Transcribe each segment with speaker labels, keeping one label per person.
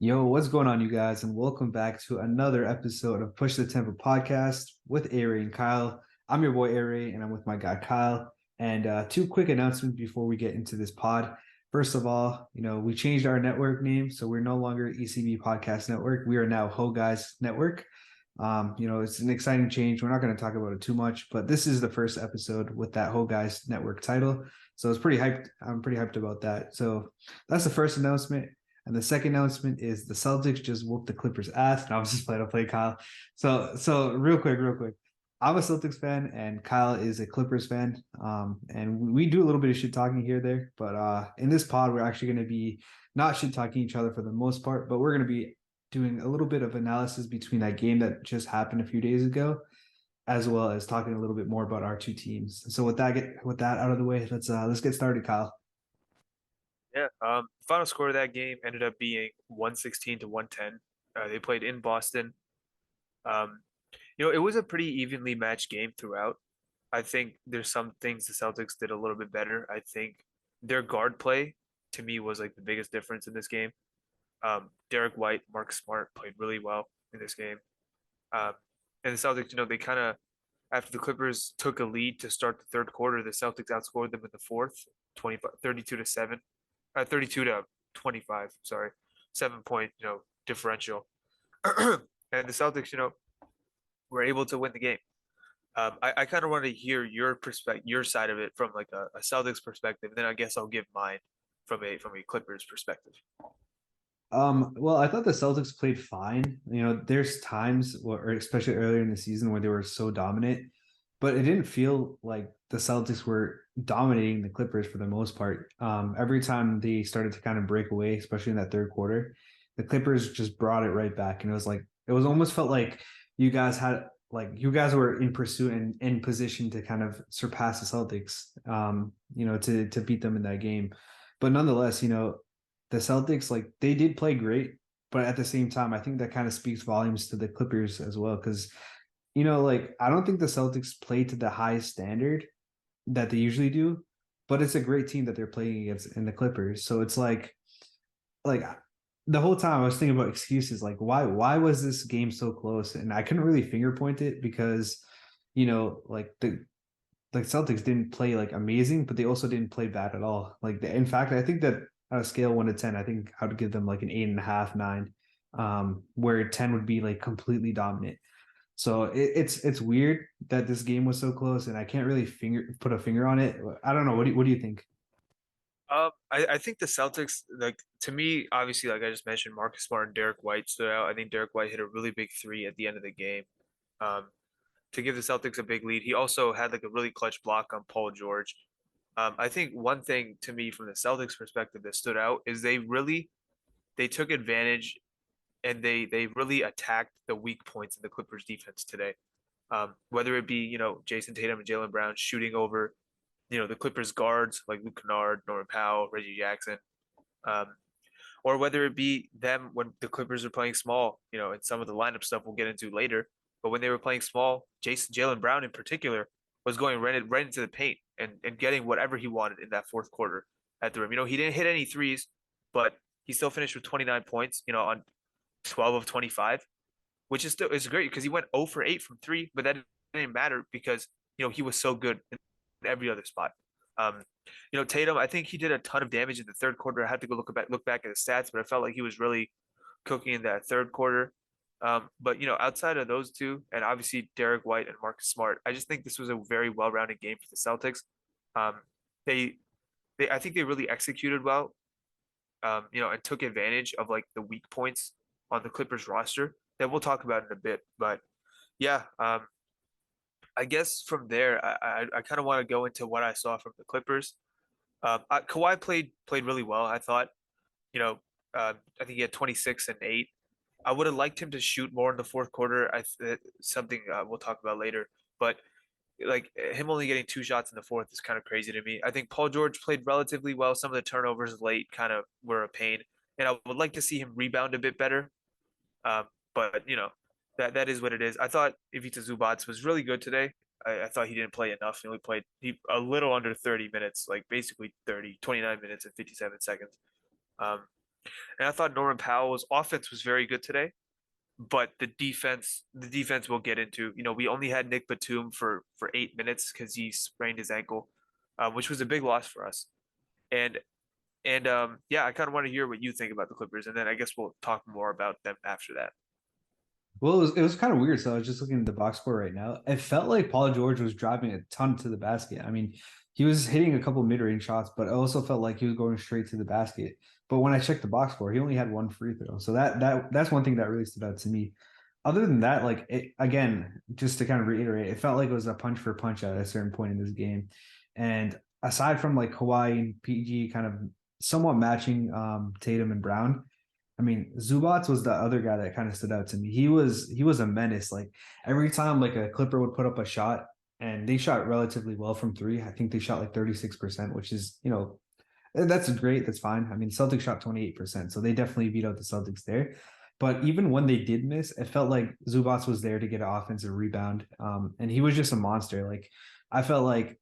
Speaker 1: Yo, what's going on, you guys? And welcome back to another episode of Push the Tempo podcast with Aray and Kyle. I'm your boy Aray, and I'm with my guy Kyle. And two quick announcements before we get into this pod. First of all, we changed our network name, so we're no longer ECB Podcast Network. We are now Ho Guys Network. It's an exciting change. We're not going to talk about it too much, but this is the first episode with that Ho Guys Network title, so it's pretty hyped. I'm pretty hyped about that. So that's the first announcement. And the second announcement is the Celtics just whooped the Clippers' ass. And I was just playing to play Kyle. So real quick. I'm a Celtics fan and Kyle is a Clippers fan. And we do a little bit of shit talking here there. But in this pod, we're actually going to be not shit talking each other for the most part, but we're going to be doing a little bit of analysis between that game that just happened a few days ago, as well as talking a little bit more about our two teams. So with that out of the way, let's get started, Kyle.
Speaker 2: Yeah. Final score of that game ended up being 116 to 110. They played in Boston. Um, it was a pretty evenly matched game throughout. I think there's some things the Celtics did a little bit better. I think their guard play to me was like the biggest difference in this game. Derek White, Mark Smart played really well in this game. Um, and the Celtics, they kind of after the Clippers took a lead to start the third quarter, the Celtics outscored them in the fourth, 25, 32 to 7. 32 to 25, sorry, 7 point, differential. And the Celtics, were able to win the game. I kind of want to hear your perspective, your side of it from like a Celtics perspective, and then I guess I'll give mine from a Clippers perspective.
Speaker 1: Well, I thought the Celtics played fine. There's times, or especially earlier in the season, where they were so dominant, but it didn't feel like the Celtics were dominating the Clippers for the most part. Every time they started to kind of break away, especially in that third quarter, the Clippers just brought it right back, and it was almost felt like you guys were in pursuit and in position to kind of surpass the Celtics, to beat them in that game. But nonetheless, the Celtics, like they did play great, but at the same time, I think that kind of speaks volumes to the Clippers as well. Because, like I don't think the Celtics play to the highest standard that they usually do, but it's a great team that they're playing against in the Clippers. So it's like the whole time I was thinking about excuses, like why was this game so close? And I couldn't really finger point it because, like the Celtics didn't play like amazing, but they also didn't play bad at all. In fact, I think that on a scale 1 to 10, I think I would give them like an 8.5, 9, where 10 would be like completely dominant. So it's weird that this game was so close, and I can't really finger put a finger on it. I don't know. What do you think?
Speaker 2: I think the Celtics, like to me, obviously, like I just mentioned, Marcus Smart and Derek White stood out. I think Derek White hit a really big three at the end of the game, um, to give the Celtics a big lead. He also had like a really clutch block on Paul George. I think one thing to me from the Celtics perspective that stood out is they took advantage and they really attacked the weak points in the Clippers defense today. Whether it be, Jason Tatum and Jaylen Brown shooting over, the Clippers guards like Luke Kennard, Norman Powell, Reggie Jackson, um, or whether it be them when the Clippers are playing small, and some of the lineup stuff we'll get into later. But when they were playing small, Jaylen Brown in particular was going right into the paint and getting whatever he wanted in that fourth quarter at the rim. He didn't hit any threes, but he still finished with 29 points, on 12 of 25, which is great because he went 0 for 8 from three, but that didn't matter because he was so good in every other spot. Um, Tatum, I think he did a ton of damage in the third quarter. I had to go look back at the stats, but I felt like he was really cooking in that third quarter. But outside of those two, and obviously Derek White and Marcus Smart, I just think this was a very well-rounded game for the Celtics. Um, they, I think they really executed well, and took advantage of like the weak points on the Clippers roster that we'll talk about in a bit. But yeah, I guess from there, I kind of want to go into what I saw from the Clippers. Kawhi played really well. I thought, you know, I think he had 26 and 8. I would have liked him to shoot more in the fourth quarter. Something we'll talk about later, but like him only getting two shots in the fourth is kind of crazy to me. I think Paul George played relatively well. Some of the turnovers late kind of were a pain, and I would like to see him rebound a bit better. But that is what it is. I thought Ivica Zubac was really good today. I thought he didn't play enough. He only played a little under 30 minutes, like basically 29 minutes and 57 seconds. Um, And I thought Norman Powell's offense was very good today, but the defense we'll get into. We only had Nick Batum for 8 minutes because he sprained his ankle, which was a big loss for us. And yeah, I kind of want to hear what you think about the Clippers, and then I guess we'll talk more about them after that.
Speaker 1: Well, it was kind of weird. So I was just looking at the box score right now. It felt like Paul George was driving a ton to the basket. I mean, he was hitting a couple mid-range shots, but it also felt like he was going straight to the basket. But when I checked the box score, he only had one free throw. So that's one thing that really stood out to me. Other than that, like again, just to kind of reiterate, it felt like it was a punch for punch at a certain point in this game. And aside from like Kawhi and PG kind of somewhat matching Tatum and Brown, I mean, Zubats was the other guy that kind of stood out to me. He was a menace. Like every time like a Clipper would put up a shot, and they shot relatively well from three. I think they shot like 36%, which is, that's great. That's fine. I mean, Celtics shot 28%, so they definitely beat out the Celtics there. But even when they did miss, it felt like Zubats was there to get an offensive rebound. And he was just a monster. Like I felt like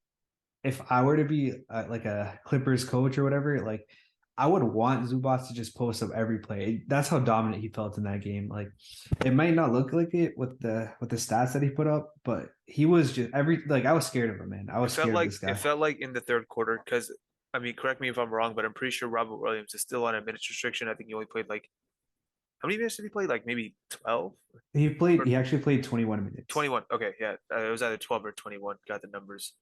Speaker 1: if I were to be like a Clippers coach or whatever, like I would want Zubats to just post up every play. That's how dominant he felt in that game. Like it might not look like it with the stats that he put up, but he was just I was scared of him, man. I
Speaker 2: It
Speaker 1: was
Speaker 2: felt
Speaker 1: scared of
Speaker 2: like
Speaker 1: this
Speaker 2: it
Speaker 1: guy.
Speaker 2: felt like in the third quarter because I mean, correct me if I'm wrong, but I'm pretty sure Robert Williams is still on a minutes restriction. I think he only played like how many minutes did he play? Like maybe 12 or
Speaker 1: He actually played 21 minutes.
Speaker 2: 21. Okay, yeah, it was either 12 or 21. Got the numbers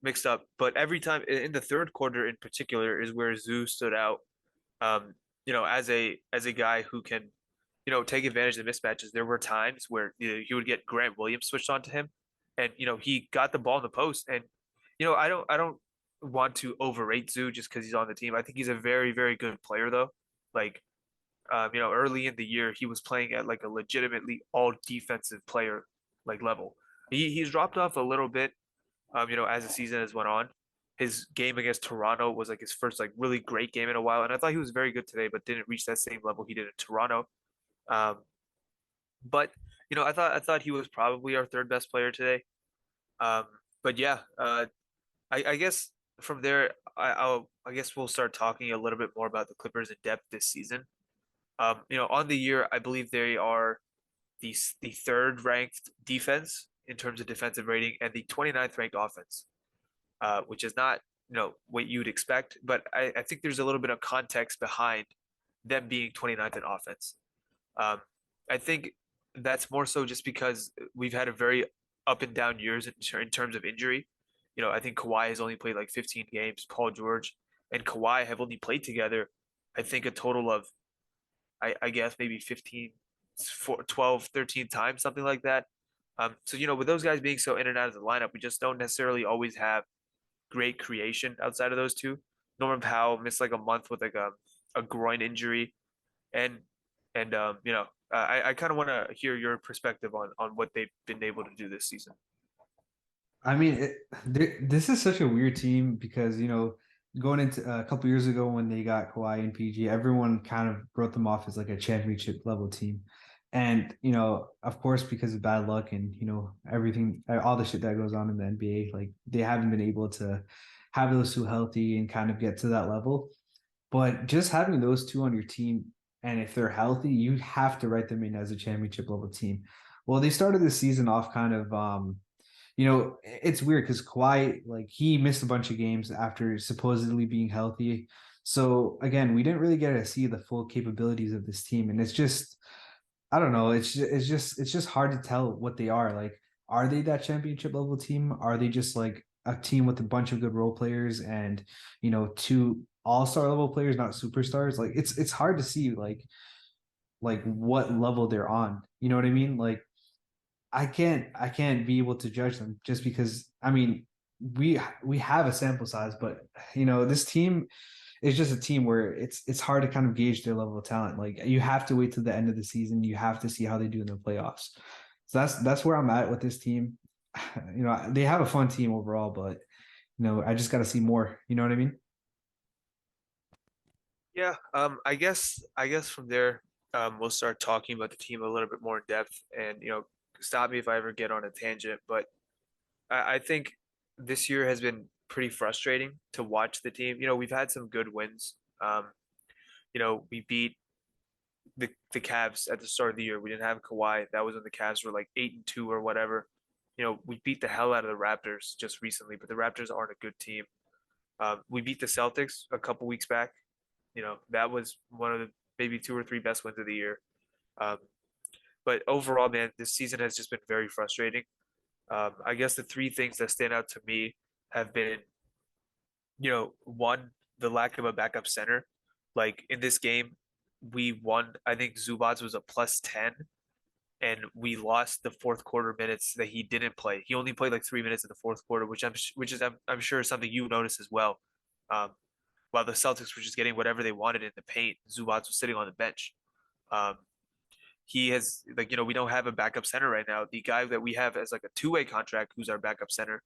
Speaker 2: mixed up. But every time in the third quarter in particular is where Zoo stood out. Um, as a guy who can, take advantage of the mismatches. There were times where he would get Grant Williams switched on to him, and he got the ball in the post. And I don't want to overrate Zoo just because he's on the team. I think he's a very very good player though. Like early in the year, he was playing at like a legitimately all defensive player like level. He's dropped off a little bit, as the season has went on. His game against Toronto was like his first like really great game in a while, and I thought he was very good today, but didn't reach that same level he did in Toronto. Um, but I thought he was probably our third best player today. Um, but yeah, I guess from there, I guess we'll start talking a little bit more about the Clippers in depth this season. On the year, I believe they are the third ranked defense in terms of defensive rating and the 29th ranked offense, which is not what you'd expect. But I think there's a little bit of context behind them being 29th in offense. Um, I think that's more so just because we've had a very up and down years in terms of injury. I think Kawhi has only played like 15 games. Paul George and Kawhi have only played together, I think, a total of I guess maybe 15, 12, 13 times, something like that. So, with those guys being so in and out of the lineup, we just don't necessarily always have great creation outside of those two. Norman Powell missed like a month with like a groin injury. And, I kind of want to hear your perspective on what they've been able to do this season.
Speaker 1: I mean, this is such a weird team because, going into a couple years ago when they got Kawhi and PG, everyone kind of wrote them off as like a championship level team. And, of course, because of bad luck and, everything, all the shit that goes on in the NBA, like they haven't been able to have those two healthy and kind of get to that level. But just having those two on your team, and if they're healthy, you have to write them in as a championship level team. Well, they started the season off kind of it's weird because Kawhi, like he missed a bunch of games after supposedly being healthy. So again, we didn't really get to see the full capabilities of this team, and it's just I don't know. It's just hard to tell what they are. Like, are they that championship level team? Are they just like a team with a bunch of good role players and two all-star level players, not superstars? Like it's hard to see like what level they're on. You know what I mean? Like I can't be able to judge them just because I mean we have a sample size, but this team is just a team where it's hard to kind of gauge their level of talent. Like you have to wait till the end of the season. You have to see how they do in the playoffs. So that's where I'm at with this team. They have a fun team overall, but I just got to see more. You know what I mean?
Speaker 2: Yeah, I guess from there, we'll start talking about the team a little bit more in depth, and stop me if I ever get on a tangent. But I think this year has been pretty frustrating to watch the team. We've had some good wins. We beat the Cavs at the start of the year. We didn't have Kawhi. That was when the Cavs were like 8-2 or whatever. We beat the hell out of the Raptors just recently, but the Raptors aren't a good team. We beat the Celtics a couple weeks back. That was one of the maybe two or three best wins of the year. Um, but overall, man, this season has just been very frustrating. I guess the three things that stand out to me have been, one, the lack of a backup center. Like in this game, we won. I think Zubats was a +10, and we lost the fourth quarter minutes that he didn't play. He only played like 3 minutes in the fourth quarter, which I'm sure is something you noticed as well. Um, while the Celtics were just getting whatever they wanted in the paint, Zubats was sitting on the bench. Um, he has like we don't have a backup center right now. The guy that we have as like a two-way contract, who's our backup center,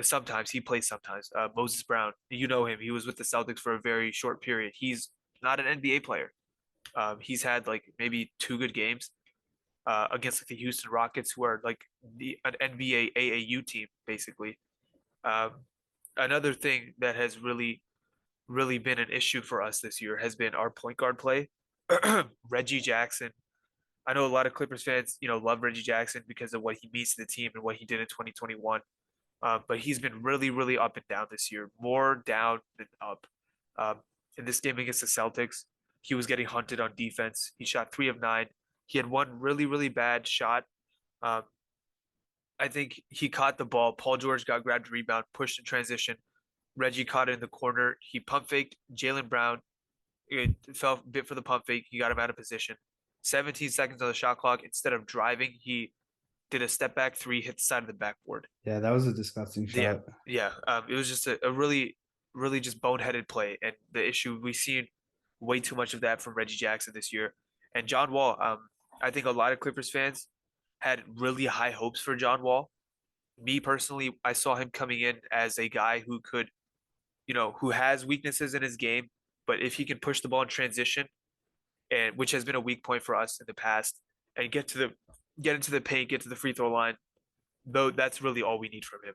Speaker 2: sometimes he plays sometimes. Moses Brown, you know him. He was with the Celtics for a very short period. He's not an NBA player. He's had like maybe two good games against like the Houston Rockets, who are like an NBA AAU team basically. Um, Another thing that has really been an issue for us this year has been our point guard play. Reggie Jackson. I know a lot of Clippers fans, love Reggie Jackson because of what he means to the team and what he did in 2021. But he's been really, really up and down this year, more down than up. Um, in this game against the Celtics, he was getting hunted on defense. He shot 3 of 9. He had one really, really bad shot. Um, I think he caught the ball. Paul George got grabbed a rebound, pushed in transition. Reggie caught it in the corner. He pump faked Jaylen Brown. It fell a bit for the pump fake. He got him out of position. 17 seconds on the shot clock. Instead of driving, he did a step back three, hit the side of the backboard.
Speaker 1: Yeah, that was a disgusting
Speaker 2: Yeah,
Speaker 1: shot.
Speaker 2: yeah. It was just a really, really just boneheaded play. And the issue we've seen way too much of that from Reggie Jackson this year. And John Wall, I think a lot of Clippers fans had really high hopes for John Wall. Me personally, I saw him coming in as a guy who could, who has weaknesses in his game, but if he can push the ball in transition, and which has been a weak point for us in the past, and get into the paint, get to the free throw line, though that's really all we need from him.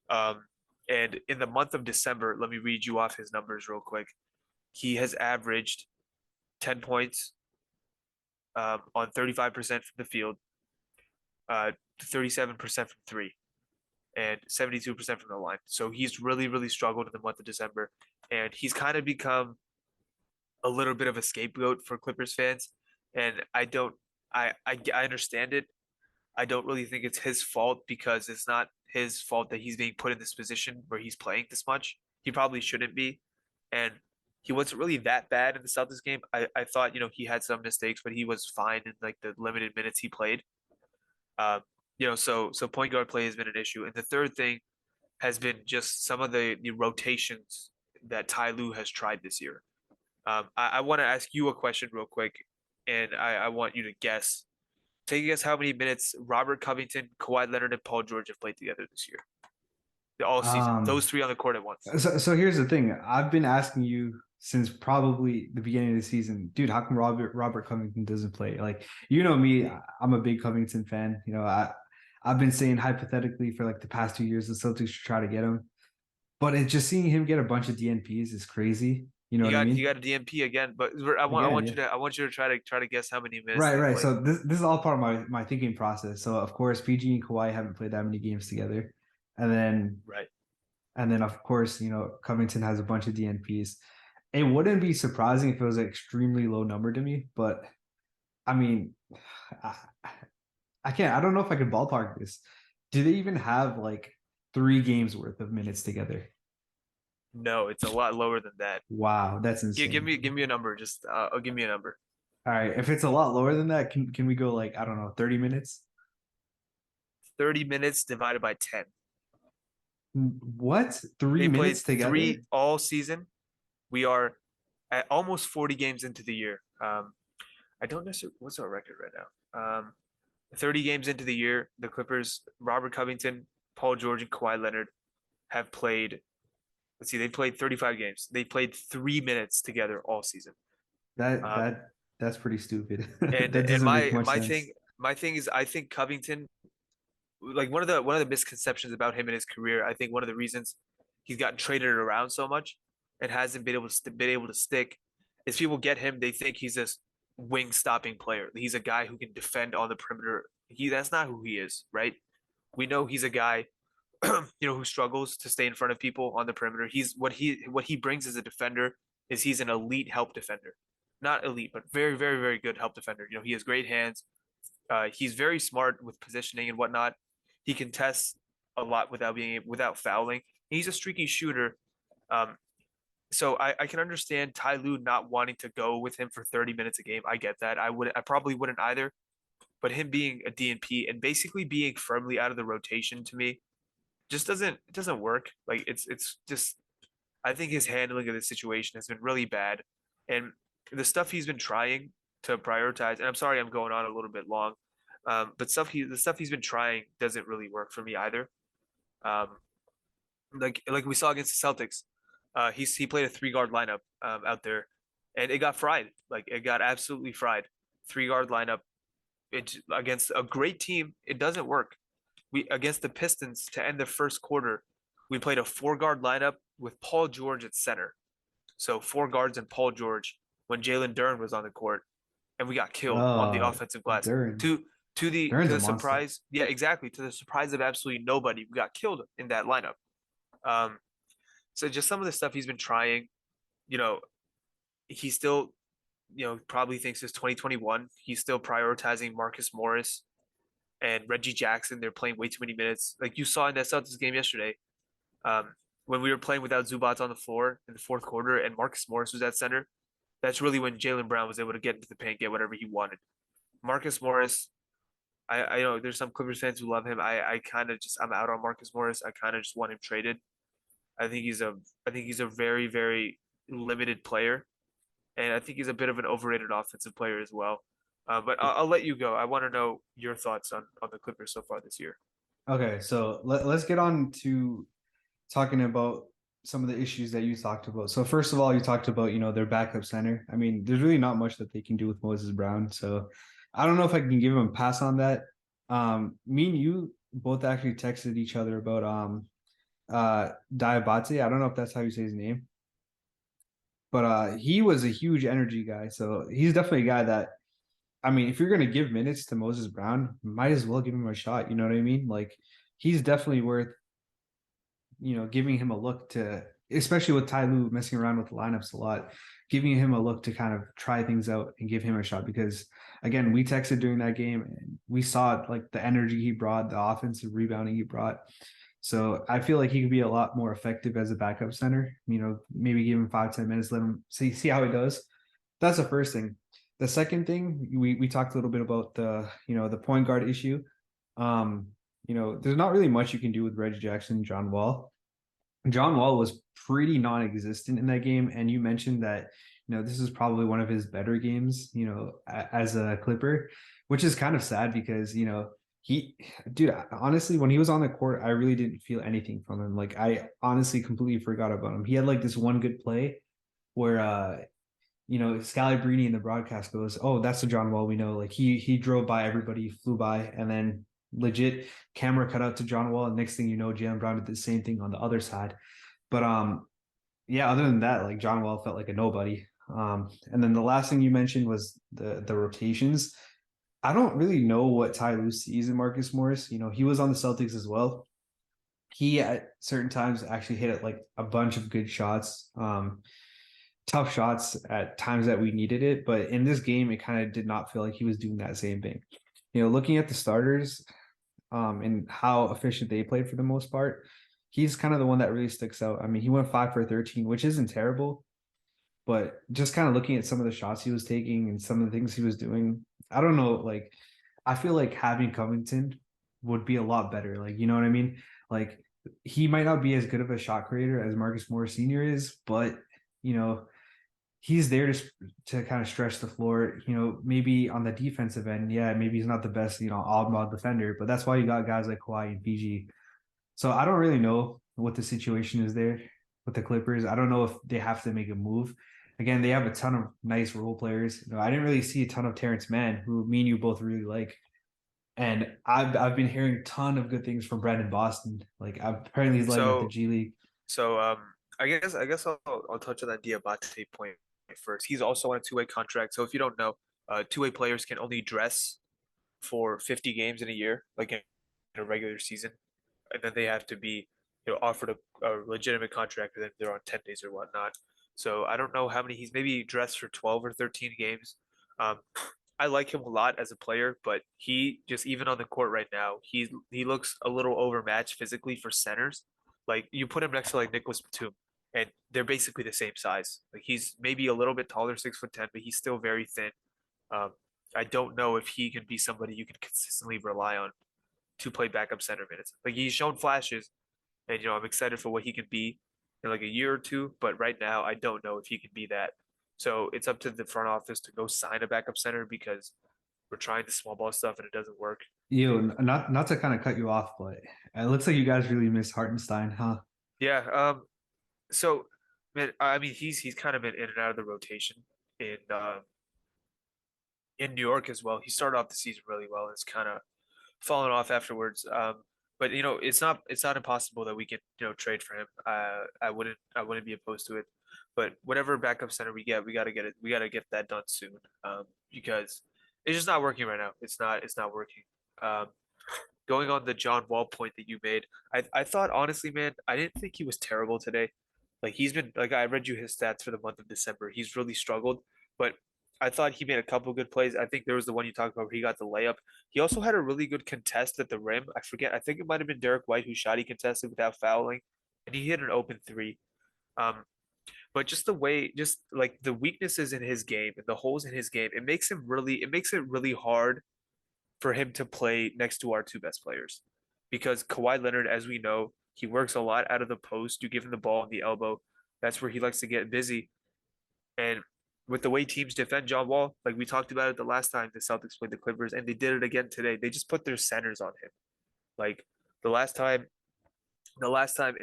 Speaker 2: Um, and in the month of December, let me read you off his numbers real quick. He has averaged 10 points on 35% from the field, 37% from three, and 72% from the line. So he's really, really struggled in the month of December. And he's kind of become a little bit of a scapegoat for Clippers fans. And I understand it. I don't really think it's his fault because it's not his fault that he's being put in this position where he's playing this much. He probably shouldn't be. And he wasn't really that bad in the Celtics game. I thought, he had some mistakes, but he was fine in like the limited minutes he played. So point guard play has been an issue. And the third thing has been just some of the rotations that Ty Lue has tried this year. I want to ask you a question real quick, and I want you to guess. Take a guess how many minutes Robert Covington, Kawhi Leonard, and Paul George have played together this year, all season.
Speaker 1: Um,
Speaker 2: Those three on the court at once.
Speaker 1: so here's the thing. I've been asking you since probably the beginning of the season, dude, how come Robert Covington doesn't play? Like, you know me, I'm a big Covington fan. I've been saying hypothetically for like the past 2 years the Celtics should try to get him. But it's just seeing him get a bunch of DNPs is crazy. You know
Speaker 2: He
Speaker 1: what I
Speaker 2: got he
Speaker 1: mean?
Speaker 2: got a DMP again, but I
Speaker 1: Again,
Speaker 2: want
Speaker 1: yeah.
Speaker 2: you to try to guess how many minutes
Speaker 1: Right,
Speaker 2: they
Speaker 1: right.
Speaker 2: played.
Speaker 1: So this is all part of my thinking process. So of course PG and Kawhi haven't played that many games together. And then
Speaker 2: Right.
Speaker 1: and then of course, Covington has a bunch of DNPs. It wouldn't be surprising if it was an extremely low number to me, but I mean, I, I can't. I don't know if I could ballpark this. Do they even have like 3 games worth of minutes together?
Speaker 2: No, it's a lot lower than that.
Speaker 1: Wow, that's insane.
Speaker 2: Give me a number. Just give me a number.
Speaker 1: All right, if it's a lot lower than that, can we go like I don't know, 30 minutes?
Speaker 2: 30 minutes divided by 10.
Speaker 1: What? Three
Speaker 2: They
Speaker 1: minutes
Speaker 2: played
Speaker 1: together?
Speaker 2: three all season. We are at almost 40 games into the year. I don't necessarily, what's our record right now? 30 games into the year, the Clippers, Robert Covington, Paul George, and Kawhi Leonard have played. Let's see, they played 35 games. They played 3 minutes together all season.
Speaker 1: That
Speaker 2: Um,
Speaker 1: that that's pretty stupid.
Speaker 2: and
Speaker 1: That
Speaker 2: and
Speaker 1: doesn't make
Speaker 2: my
Speaker 1: much
Speaker 2: my
Speaker 1: sense.
Speaker 2: thing my thing is I think Covington, like one of the misconceptions about him in his career, I think one of the reasons he's gotten traded around so much and hasn't been able to stick is people get him, they think he's this wing stopping player. He's a guy who can defend on the perimeter. That's not who he is, right? We know he's a guy who struggles to stay in front of people on the perimeter. He's what he brings as a defender is he's an elite help defender. Not elite, but very, very, very good help defender. He has great hands. He's very smart with positioning and whatnot. He contests a lot without fouling. He's a streaky shooter. Um, so I can understand Ty Lue not wanting to go with him for 30 minutes a game. I get that. I probably wouldn't either. But him being a DNP and basically being firmly out of the rotation to me just doesn't work. Like it's just I think his handling of the situation has been really bad. And the stuff he's been trying to prioritize, and I'm sorry I'm going on a little bit long, but the stuff he's been trying doesn't really work for me either. Um, like we saw against the Celtics, he played a three guard lineup out there, and it got fried. Like it got absolutely fried. Three guard lineup. It against a great team, it doesn't work. We against the Pistons to end the first quarter, we played a four guard lineup with Paul George at center. So four guards and Paul George when Jalen Duren was on the court, and we got killed on the
Speaker 1: Uh,
Speaker 2: offensive glass.
Speaker 1: Duran.
Speaker 2: To
Speaker 1: Duran's a
Speaker 2: the
Speaker 1: monster.
Speaker 2: surprise, yeah, exactly. To the surprise of absolutely nobody, we got killed in that lineup. Um, so just some of the stuff he's been trying, you know, he still, probably thinks it's 2021. He's still prioritizing Marcus Morris and Reggie Jackson. They're playing way too many minutes. Like you saw in that Celtics game yesterday, um, when we were playing without Zubats on the floor in the fourth quarter and Marcus Morris was at center. That's really when Jaylen Brown was able to get into the paint, get whatever he wanted. Marcus Morris, I know there's some Clippers fans who love him. I kind of just I'm out on Marcus Morris. I kind of just want him traded. I think he's a I think he's a very, very limited player, and I think he's a bit of an overrated offensive player as well. But I'll let you go. I want to know your thoughts on the Clippers so far this year.
Speaker 1: Okay, so let's get on to talking about some of the issues that you talked about. So first of all, you talked about, their backup center. I mean, there's really not much that they can do with Moses Brown. So I don't know if I can give him a pass on that. Me and you both actually texted each other about Diabate. I don't know if that's how you say his name, but he was a huge energy guy. So he's definitely a guy that, I mean, if you're gonna give minutes to Moses Brown, might as well give him a shot. You know what I mean? Like he's definitely worth giving him a look to, especially with Ty Lue messing around with the lineups a lot, giving him a look to kind of try things out and give him a shot. Because again, we texted during that game and we saw like the energy he brought, the offensive rebounding he brought. So I feel like he could be a lot more effective as a backup center. Maybe give him 5-10 minutes, let him see how he does. That's the first thing. The second thing, we talked a little bit about the point guard issue. There's not really much you can do with Reggie Jackson and John Wall. John Wall was pretty non-existent in that game, and you mentioned that this is probably one of his better games, as a Clipper, which is kind of sad because dude, honestly, when he was on the court, I really didn't feel anything from him. Like I honestly completely forgot about him. He had like this one good play where Scalabrine in the broadcast goes, "Oh, that's the John Wall we know." Like he drove by everybody, flew by, and then legit camera cut out to John Wall. And next thing you know, Jalen Brown did the same thing on the other side. But yeah, other than that, like John Wall felt like a nobody. And then the last thing you mentioned was the rotations. I don't really know what Ty Lue sees in Marcus Morris. He was on the Celtics as well. He at certain times actually hit it like a bunch of good shots. Tough shots at times that we needed it. But in this game, it kind of did not feel like he was doing that same thing. Looking at the starters, and how efficient they played for the most part, he's kind of the one that really sticks out. I mean, he went 5 for 13, which isn't terrible, but just kind of looking at some of the shots he was taking and some of the things he was doing, I don't know. Like, I feel like having Covington would be a lot better. Like, you know what I mean? Like, he might not be as good of a shot creator as Marcus Morris Sr. is, but he's there to kind of stretch the floor. Maybe on the defensive end, yeah, maybe he's not the best, all-around defender, but that's why you got guys like Kawhi and PG. So I don't really know what the situation is there with the Clippers. I don't know if they have to make a move. Again, they have a ton of nice role players. I didn't really see a ton of Terrence Mann, who me and you both really like. And I've been hearing a ton of good things from Brandon Boston. Like apparently he's lighting up the
Speaker 2: So
Speaker 1: G League.
Speaker 2: so I guess I'll touch on that Diabate point. first. He's also on a two-way contract. So if you don't know, two-way players can only dress for 50 games in a year, like in a regular season, and then they have to be, offered a legitimate contract, and then they're on 10 days or whatnot. So I don't know how many he's maybe dressed for 12 or 13 games. Um, I like him a lot as a player, but he just even on the court right now, he looks a little overmatched physically for centers. Like you put him next to like Nicholas Batum, and they're basically the same size. Like he's maybe a little bit taller, 6'10", but he's still very thin. Um, I don't know if he can be somebody you can consistently rely on to play backup center minutes. Like he's shown flashes, and I'm excited for what he can be in like a year or two. But right now, I don't know if he can be that. So it's up to the front office to go sign a backup center because we're trying the small ball stuff and it doesn't work.
Speaker 1: Not to kind of cut you off, but it looks like you guys really miss Hartenstein, huh?
Speaker 2: Yeah. So, man, I mean, he's kind of been in and out of the rotation in uh, in New York as well. He started off the season really well. It's kind of fallen off afterwards. But it's not impossible that we can trade for him. I wouldn't be opposed to it. But whatever backup center we get, we got to get it. We got to get that done soon. Because it's just not working right now. It's not working. Um, Going on the John Wall point that you made, I thought honestly, man, I didn't think he was terrible today. Like he's been like I read you his stats for the month of December. He's really struggled, but I thought he made a couple good plays. I think there was the one you talked about where he got the layup. He also had a really good contest at the rim. I forget. I think it might have been Derek White who shot he contested without fouling, and he hit an open three. Um, but just the way, just like the weaknesses in his game and the holes in his game, it makes it really hard for him to play next to our two best players. Because Kawhi Leonard, as we know, he works a lot out of the post. You give him the ball in the elbow. That's where he likes to get busy. And with the way teams defend John Wall, like we talked about it the last time the Celtics played the Clippers, and they did it again today. They just put their centers on him. Like the last time,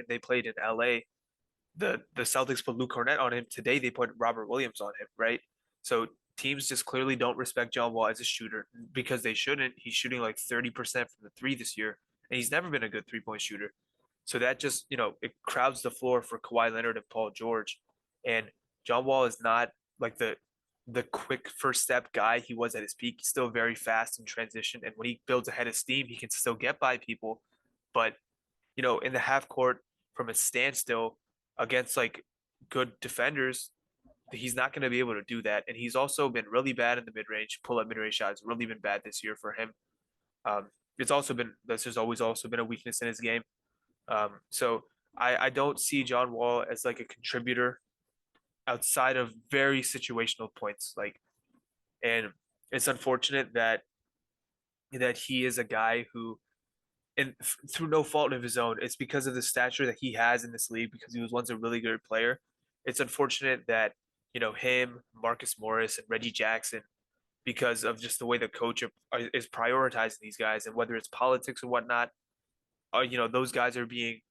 Speaker 2: they played in LA, the Celtics put Luke Cornett on him. Today they put Robert Williams on him, right? So teams just clearly don't respect John Wall as a shooter because they shouldn't. He's shooting like 30% from the three this year, and he's never been a good 3-point shooter. So that just, it crowds the floor for Kawhi Leonard and Paul George. And John Wall is not like the quick first step guy he was at his peak. He's still very fast in transition. And when he builds a head of steam, he can still get by people. But, in the half court from a standstill against like good defenders, he's not going to be able to do that. And he's also been really bad in the mid range. Pull up mid range shots really been bad this year for him. This has always also been a weakness in his game. So I don't see John Wall as like a contributor outside of very situational points. And it's unfortunate that he is a guy who, and through no fault of his own, it's because of the stature that he has in this league. Because he was once a really good player. It's unfortunate that him, Marcus Morris, and Reggie Jackson, because of just the way the coach is prioritizing these guys, and whether it's politics or whatnot, those guys are being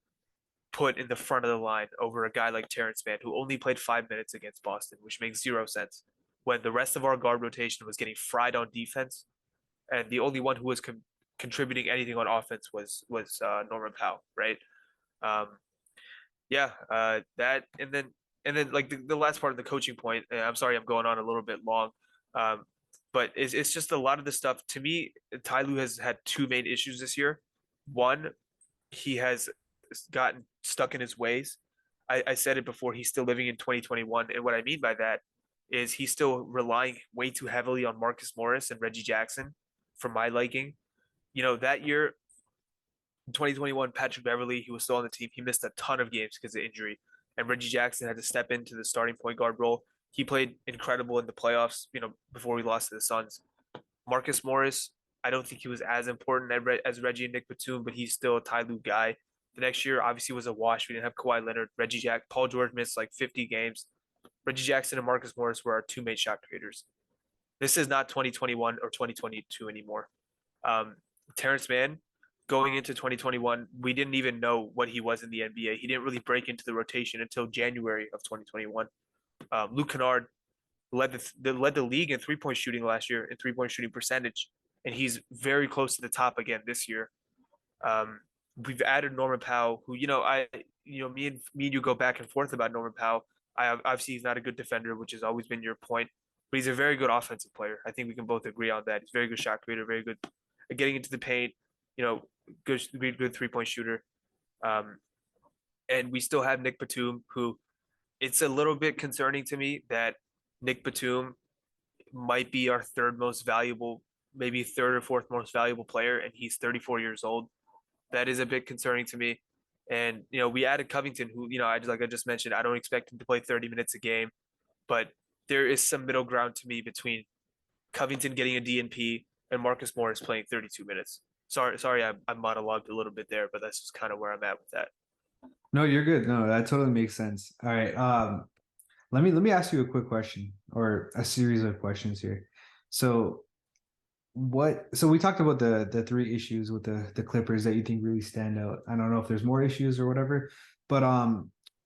Speaker 2: put in the front of the line over a guy like Terrence Mann, who only played 5 minutes against Boston, which makes zero sense. When the rest of our guard rotation was getting fried on defense, and the only one who was contributing anything on offense was Norman Powell, right? Um, yeah, that and then like the last part of the coaching point. I'm sorry, I'm going on a little bit long, um, but it's just a lot of the stuff. To me, Ty Lue has had two main issues this year. One, he has gotten stuck in his ways. I said it before, he's still living in 2021. And what I mean by that is he's still relying way too heavily on Marcus Morris and Reggie Jackson for my liking. That year, in 2021, Patrick Beverly, he was still on the team. He missed a ton of games because of injury. And Reggie Jackson had to step into the starting point guard role. He played incredible in the playoffs, before we lost to the Suns. Marcus Morris, I don't think he was as important as Reggie and Nick Batum, but he's still a Ty Lue guy. The next year obviously was a wash. We didn't have Kawhi Leonard, Paul George missed like 50 games. Reggie Jackson and Marcus Morris were our two main shot creators. This is not 2021 or 2022 anymore. Terrence Mann, going into 2021, we didn't even know what he was in the NBA. He didn't really break into the rotation until January of 2021. Luke Kennard led the league in 3-point shooting last year in 3-point shooting percentage, and he's very close to the top again this year. We've added Norman Powell, who me and you go back and forth about Norman Powell. Obviously he's not a good defender, which has always been your point, but he's a very good offensive player. I think we can both agree on that. He's a very good shot creator, very good at getting into the paint. You know, good 3 point shooter. Um, and we still have Nick Batum, who it's a little bit concerning to me that Nick Batum might be our third most valuable, maybe third or fourth most valuable player, and he's 34 years old. That is a bit concerning to me. And we added Covington, who like I just mentioned, I don't expect him to play 30 minutes a game, but there is some middle ground to me between Covington getting a DNP and Marcus Morris playing 32 minutes. Sorry, I monologued a little bit there, but that's just kind of where I'm at with that.
Speaker 1: No, you're good. No, that totally makes sense. All right. Let me ask you a quick question or a series of questions here. So so we talked about the three issues with the Clippers that you think really stand out. I don't know if there's more issues or whatever, but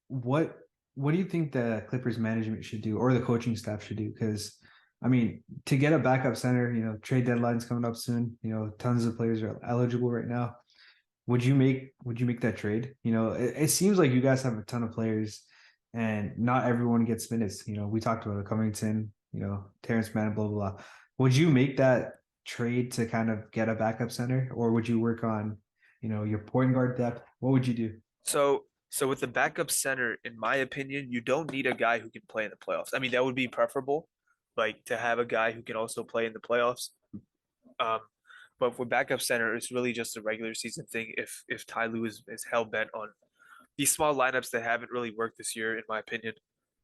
Speaker 1: what what do you think the Clippers management should do or the coaching staff should do? Because I mean, to get a backup center, trade deadline's coming up soon. Tons of players are eligible right now. Would you make that trade? It seems like you guys have a ton of players, and not everyone gets minutes. We talked about it, Covington, Terrence Mann, blah blah blah. Would you make that trade to kind of get a backup center, or would you work on, your point guard depth? What would you do?
Speaker 2: So with the backup center, in my opinion, you don't need a guy who can play in the playoffs. I mean, that would be preferable, like to have a guy who can also play in the playoffs. Um, but for backup center, it's really just a regular season thing. If Ty Lue is hell bent on these small lineups that haven't really worked this year, in my opinion,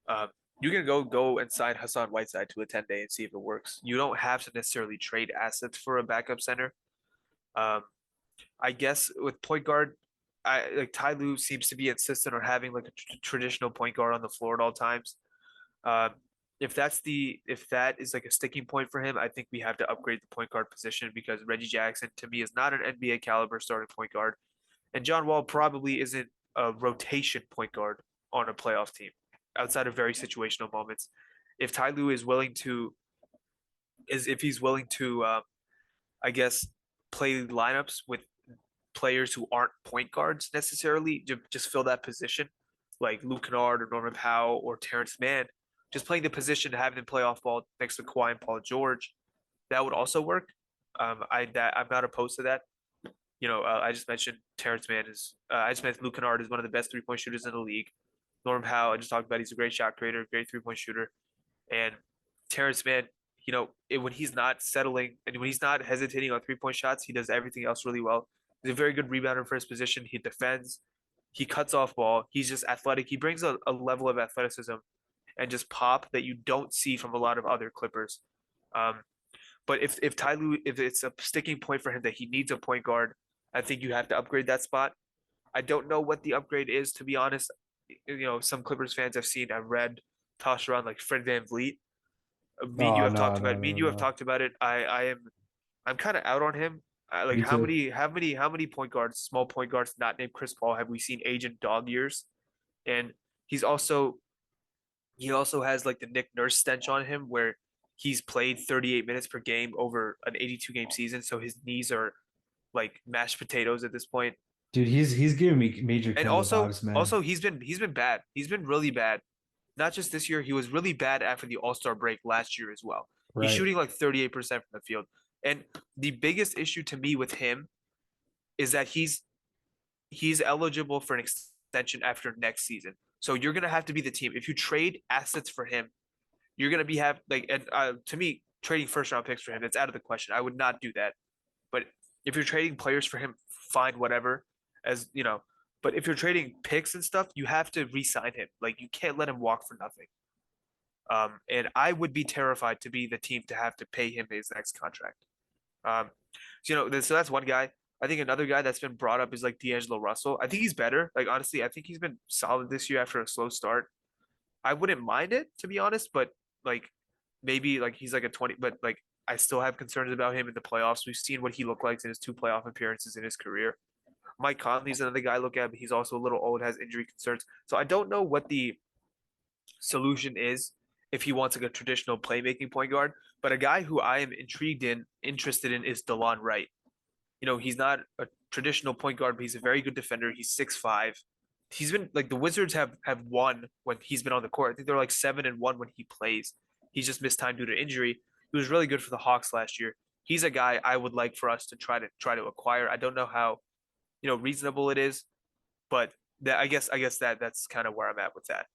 Speaker 2: um, you can go and sign Hassan Whiteside to a 10-day and see if it works. You don't have to necessarily trade assets for a backup center. Um, I guess with point guard, I like Ty Lue seems to be insistent on having like a traditional point guard on the floor at all times. Um, if that is like a sticking point for him, I think we have to upgrade the point guard position because Reggie Jackson to me is not an NBA caliber starting point guard, and John Wall probably isn't a rotation point guard on a playoff team outside of very situational moments. If Ty Lue is willing to is if he's willing to I guess play lineups with players who aren't point guards necessarily to just fill that position, like Luke Kennard or Norman Powell or Terrence Mann, just playing the position, having them play off ball next to Kawhi and Paul George, that would also work. I'm not opposed to that. I just mentioned Terrence Mann is. I just mentioned Luke Kennard is one of the best 3 point shooters in the league. Norman Powell, I just talked about, he's a great shot creator, great 3 point shooter, and Terrence Mann. When he's not settling and when he's not hesitating on 3 point shots, he does everything else really well. He's a very good rebounder for his position. He defends. He cuts off ball. He's just athletic. He brings a level of athleticism and just pop that you don't see from a lot of other Clippers. Um, but if Ty Lue, if it's a sticking point for him that he needs a point guard, I think you have to upgrade that spot. I don't know what the upgrade is, to be honest. Some Clippers fans I've read tossed around like Fred VanVleet. Me and you
Speaker 1: Oh
Speaker 2: have
Speaker 1: no,
Speaker 2: talked about
Speaker 1: no,
Speaker 2: it. Me and
Speaker 1: no,
Speaker 2: you have
Speaker 1: no.
Speaker 2: talked about it. I'm kind of out on him. Like
Speaker 1: Me too.
Speaker 2: how many point guards, small point guards, not named Chris Paul, have we seen agent dog years? And he's also he also has like the Nick Nurse stench on him, where he's played 38 minutes per game over an 82 game season, so his knees are like mashed potatoes at this point.
Speaker 1: Dude, he's giving me major
Speaker 2: And
Speaker 1: Kendall vibes, man.
Speaker 2: also he's been bad. He's been really bad. Not just this year, he was really bad after the All-Star break last year as well. He's
Speaker 1: Right.
Speaker 2: shooting like 38% from the field. And the biggest issue to me with him is that he's eligible for an extension after next season. So you're gonna have to be the team. If you trade assets for him, you're gonna be have like and to me, trading first round picks for him, it's out of the question. I would not do that. But if you're trading players for him, fine, whatever. As you know, but if you're trading picks and stuff, you have to re-sign him. Like you can't let him walk for nothing. And I would be terrified to be the team to have to pay him his next contract. So that's one guy. I think another guy that's been brought up is like D'Angelo Russell. I think he's better. Like honestly, I think he's been solid this year after a slow start. I wouldn't mind it to be honest, but like maybe like he's like a 20, but like I still have concerns about him in the playoffs. We've seen what he looked like in his two playoff appearances in his career. Mike Conley's another guy I look at, but he's also a little old, has injury concerns. So I don't know what the solution is if he wants like a traditional playmaking point guard. But a guy who I am interested in is DeLon Wright. He's not a traditional point guard, but he's a very good defender. He's 6'5". he's been like the Wizards have won when he's been on the court. I think they're like 7-1 when he plays. He's just missed time due to injury. He was really good for the Hawks last year. He's a guy I would like for us to try to acquire. I don't know how, reasonable it is, but I guess that's kind of where I'm at with that.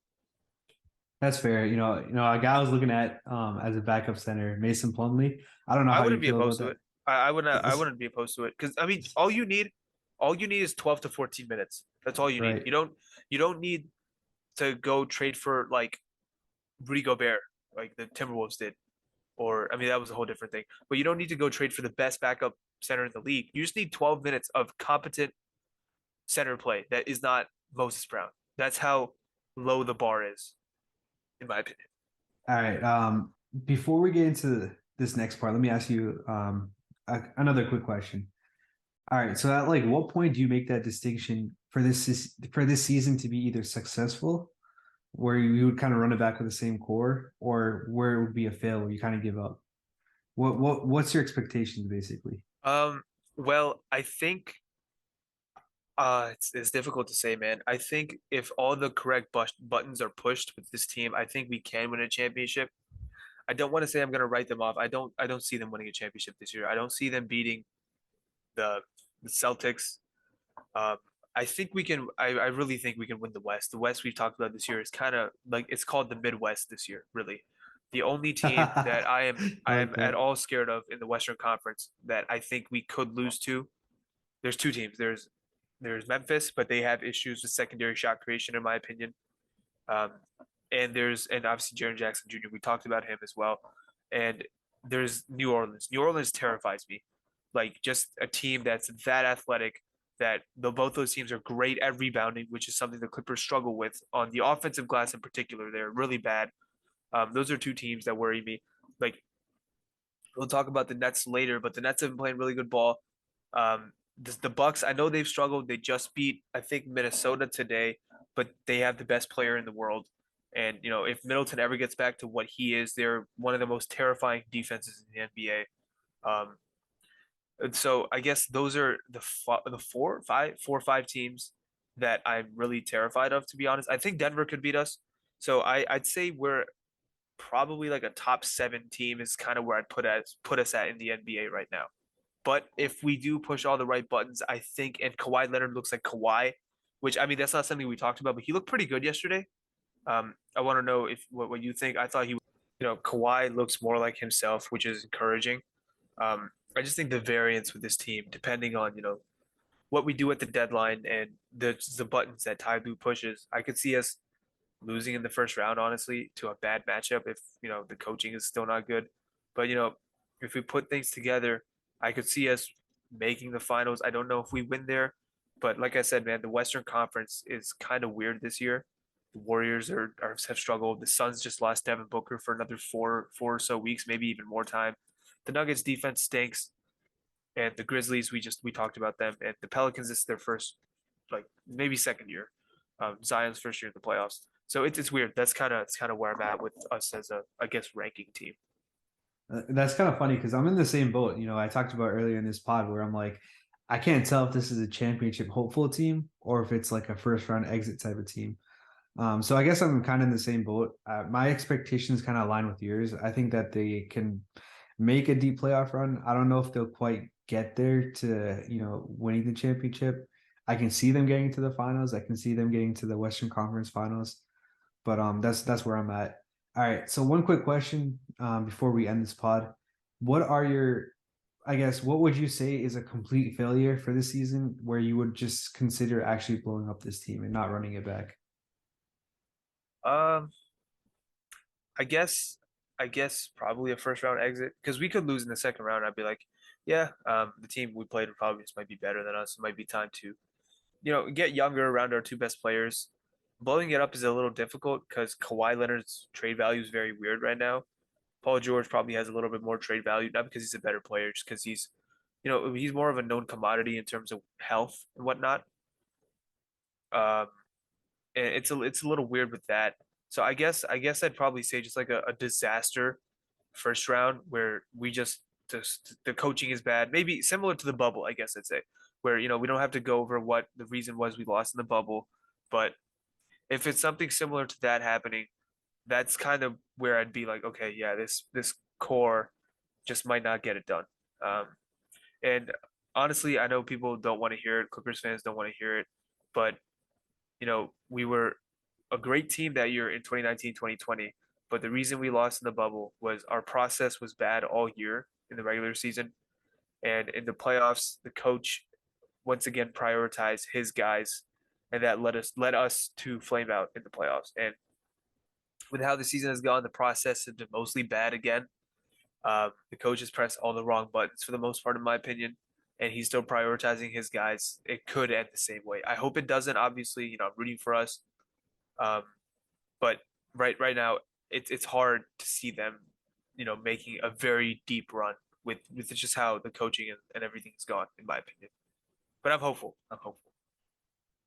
Speaker 1: That's fair. A guy I was looking at as a backup center, Mason Plumlee. I don't know
Speaker 2: I
Speaker 1: how
Speaker 2: wouldn't
Speaker 1: you
Speaker 2: be
Speaker 1: feel about
Speaker 2: opposed to
Speaker 1: that.
Speaker 2: it. I
Speaker 1: It's,
Speaker 2: wouldn't be opposed to it because I mean all you need is 12 to 14 minutes. That's all you need.
Speaker 1: right.
Speaker 2: You don't need to go trade for like Rudy Gobert like the Timberwolves did. Or I mean that was a whole different thing. But you don't need to go trade for the best backup center in the league. You just need 12 minutes of competent center play that is not Moses Brown. That's how low the bar is, in my opinion.
Speaker 1: All right. Before we get into this next part, let me ask you another quick question. All right. So at like what point do you make that distinction for this season to be either successful, where you would kind of run it back with the same core, or where it would be a fail where you kind of give up? What's your expectations basically?
Speaker 2: Um, well, I think it's difficult to say, man. I think if all the correct buttons are pushed with this team, I think we can win a championship. I don't want to say I'm going to write them off. I don't see them winning a championship this year. I don't see them beating the the Celtics. Um, I think we can. I really think we can win the West. The West we've talked about this year is kind of like it's called the Midwest this year. Really, the only team that I am
Speaker 1: I
Speaker 2: I
Speaker 1: like
Speaker 2: am at
Speaker 1: that.
Speaker 2: all scared of in the Western Conference that I think we could lose to. There's two teams. There's Memphis, but they have issues with secondary shot creation, in my opinion. Um, and obviously Jaren Jackson Jr. We talked about him as well. And there's New Orleans. New Orleans terrifies me. Like just a team that's that athletic that both those teams are great at rebounding, which is something the Clippers struggle with on the offensive glass in particular. They're really bad. Those are two teams that worry me. Like we'll talk about the Nets later, but the Nets have been playing really good ball. The Bucks, I know they've struggled. They just beat, I think, Minnesota today, but they have the best player in the world. And if Middleton ever gets back to what he is, they're one of the most terrifying defenses in the NBA. And so I guess those are the four or five teams that I'm really terrified of. To be honest, I think Denver could beat us. So I'd say we're probably like a top seven team is kind of where I'd put us at in the NBA right now. But if we do push all the right buttons, I think, and Kawhi Leonard looks like Kawhi, which I mean that's not something we talked about, but he looked pretty good yesterday. I want to know if what you think. I thought Kawhi looks more like himself, which is encouraging. I just think the variance with this team, depending on what we do at the deadline and the buttons that Ty Lue pushes, I could see us losing in the first round, honestly, to a bad matchup if the coaching is still not good. But if we put things together, I could see us making the finals. I don't know if we win there, but like I said, man, the Western Conference is kind of weird this year. The Warriors have struggled. The Suns just lost Devin Booker for another four or so weeks, maybe even more time. The Nuggets defense stinks, and the Grizzlies we talked about them, and the Pelicans this is their first like maybe second year, Zion's first year in the playoffs. So it's weird. It's kind of where I'm at with us as a I guess ranking team.
Speaker 1: That's kind of funny because I'm in the same boat. I talked about earlier in this pod where I'm like, I can't tell if this is a championship hopeful team or if it's like a first round exit type of team. So I guess I'm kind of in the same boat. My expectations kind of align with yours. I think that they can make a deep playoff run. I don't know if they'll quite get there to, winning the championship. I can see them getting to the finals. I can see them getting to the Western Conference Finals. But that's where I'm at. All right. So one quick question before we end this pod. What are your I guess what would you say is a complete failure for this season where you would just consider actually blowing up this team and not running it back?
Speaker 2: Um, I guess I guess probably a first round exit because we could lose in the second round. I'd be like, yeah, the team we played probably just might be better than us. It might be time to get younger around our two best players. Blowing it up is a little difficult because Kawhi Leonard's trade value is very weird right now. Paul George probably has a little bit more trade value, not because he's a better player, just because he's more of a known commodity in terms of health and whatnot. Um, and it's a little weird with that. So I guess I'd probably say just like a disaster first round where we just the coaching is bad. Maybe similar to the bubble, I guess I'd say, where we don't have to go over what the reason was we lost in the bubble. But if it's something similar to that happening, that's kind of where I'd be like, okay, yeah, this core just might not get it done. Um, and honestly, I know people don't want to hear it. Clippers fans don't want to hear it, but we were a great team that year in 2019, 2020. But the reason we lost in the bubble was our process was bad all year in the regular season. And in the playoffs, the coach once again prioritized his guys, and that led us to flame out in the playoffs. And with how the season has gone, the process has been mostly bad again. The coach has pressed all the wrong buttons for the most part, in my opinion, and he's still prioritizing his guys. It could end the same way. I hope it doesn't. Obviously, I'm rooting for us, um, but right now, it's hard to see them, making a very deep run with just how the coaching and everything has gone, in my opinion. But I'm hopeful. I'm hopeful.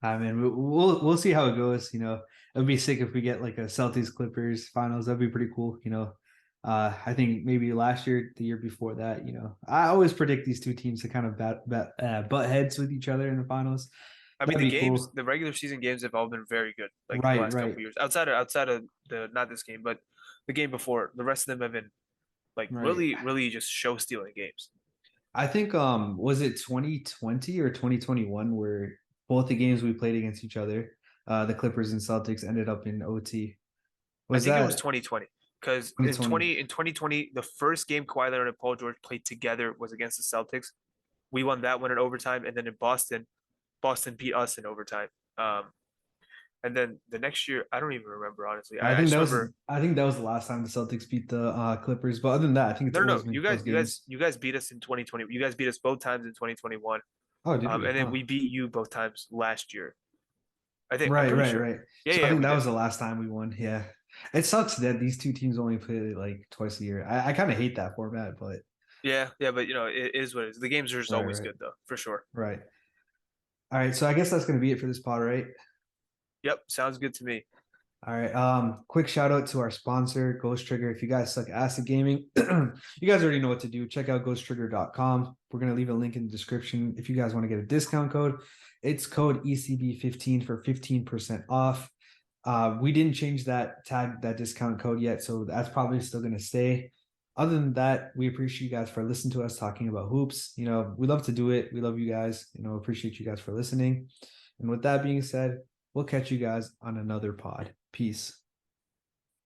Speaker 1: I mean, we'll see how it goes. It'd be sick if we get like a Celtics Clippers finals. That'd be pretty cool. I think maybe last year, the year before that. I always predict these two teams to kind of butt heads with each other in the finals.
Speaker 2: I mean,
Speaker 1: That'd be cool.
Speaker 2: the regular season games have all been very good, like the
Speaker 1: Right,
Speaker 2: last couple
Speaker 1: right,
Speaker 2: of years. Outside of the not this game, but the game before, the rest of them have been like
Speaker 1: right.
Speaker 2: really, really just show stealing games.
Speaker 1: I think was it 2020 or 2021 where both the games we played against each other, the Clippers and Celtics ended up in OT.
Speaker 2: I
Speaker 1: Was
Speaker 2: think it was
Speaker 1: that
Speaker 2: 2020 because
Speaker 1: 2020?
Speaker 2: in 2020 the first game Kawhi Leonard and Paul George played together was against the Celtics. We won that one in overtime, and then in Boston, Boston beat us in overtime. Um, and then the next year, I don't even remember honestly.
Speaker 1: I
Speaker 2: I
Speaker 1: think
Speaker 2: just
Speaker 1: that was
Speaker 2: remember
Speaker 1: I think that was the last time the Celtics beat the Clippers. But other than that, I think it's
Speaker 2: no, no,
Speaker 1: always
Speaker 2: no.
Speaker 1: been close games.
Speaker 2: You guys beat us in 2020. You guys beat us both times in 2021,
Speaker 1: Oh, did we?
Speaker 2: and then
Speaker 1: Huh.
Speaker 2: we beat you both times last year. I'm
Speaker 1: Right,
Speaker 2: pretty
Speaker 1: right,
Speaker 2: sure.
Speaker 1: right.
Speaker 2: Yeah,
Speaker 1: So I
Speaker 2: yeah,
Speaker 1: think
Speaker 2: we
Speaker 1: that
Speaker 2: did.
Speaker 1: was the last time we won. Yeah. It sucks that these two teams only play like twice a year. I kind of hate that format, but
Speaker 2: Yeah, yeah, but it is what it is. The games are just
Speaker 1: right,
Speaker 2: always
Speaker 1: right,
Speaker 2: good though, for sure.
Speaker 1: right. All right. So I guess that's gonna be it for this pod, right?
Speaker 2: Yep, sounds good to me.
Speaker 1: All right. Quick shout out to our sponsor, Ghost Trigger. If you guys suck acid gaming, you guys already know what to do. Check out ghosttrigger.com. We're gonna leave a link in the description if you guys want to get a discount code. It's code ECB15 for 15% off. We didn't change that discount code yet, so that's probably still gonna stay. Other than that, we appreciate you guys for listening to us talking about hoops. We love to do it. We love you guys. Appreciate you guys for listening. And with that being said, we'll catch you guys on another pod. Peace.